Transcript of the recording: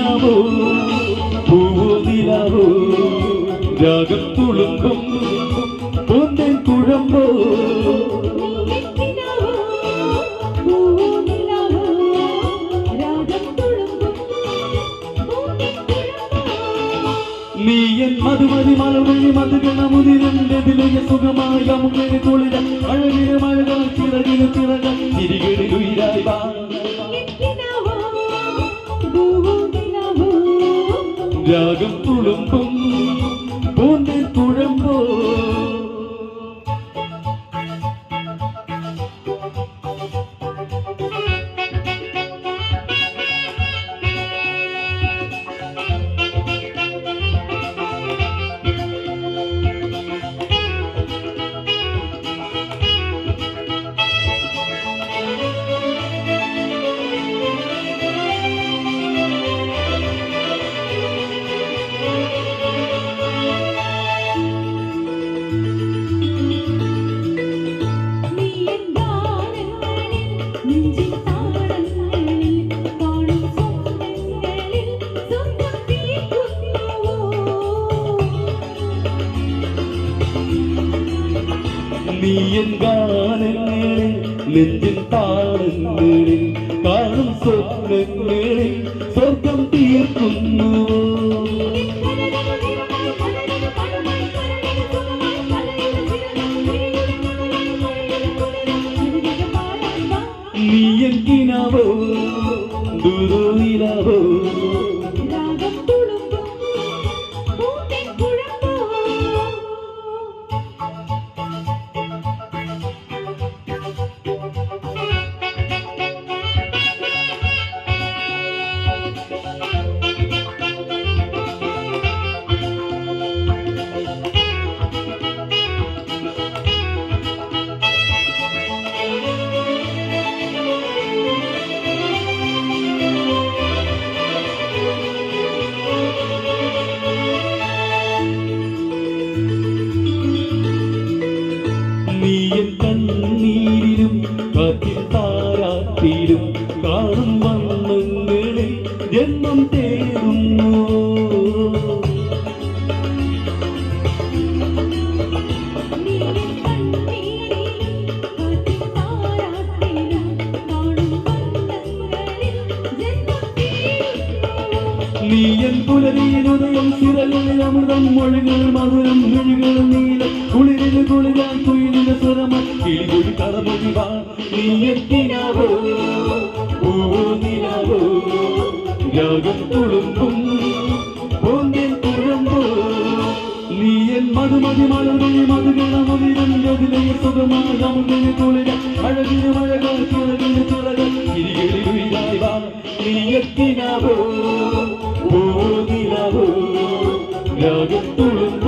കിനാവോ പൂവോ നിലാവോ രാഗം തുളുമ്പും പൂന്തേൻ കുഴമ്പോ നീ എൻ മധുമതി മലമൊഴി മധുഗണമുതിരണ്ടതിലുയ സുഖമായ മുകളിൽ കുളിര അഴകിന് മഴകൾ ചിറകിന് ചിറക തിരികളിൽ ഉയരായി വാ രാഗം തുളുമ്പും പൂന്തേൻ കുഴമ്പോ നീ എൻ ഗാനങ്ങളിൽ നെഞ്ചിൻ താളങ്ങളിൽ കാണും സ്വപ്നങ്ങളിൽ സ്വർഗം തീർക്കുന്നു നീ എൻ കിനാവോ ദൂരയിലാവോ നീ എൻ കണ്ണീരിലും കാറ്റിൽ താരാട്ടിലും കാണും വണ്ണങ്ങളിൽ ജന്മം തേടുന്നു നീ എൻ പുലരിയിലുദയം ചിറകളിൽ അമൃതം മൊഴികൾ മധുരം മിഴികൾ നീലം കുളിരിന് കുളിരാൻ കുയിലിന് സ്വരമ കിളികൊഴി കളമൊഴി വാ നീ എത്തിനാവോ പൂവോ നിലാവോ രാഗം തുളുമ്പും പൂന്തേൻ കുഴമ്പോ നീ എൻ മധുമതി മലമൊഴി മധുഗണമൊഴിരഞ്ജതിലയ സുഖമായ മുകളിൽ കുളിര അഴകിന് മഴകൾ ചിറകിന് ചിറകൾ കിരികളിൽ ഉയരായി വാ നീ എത്തിനാവോ പൂവോ നിലാവോ രാഗം തുളുമ്പും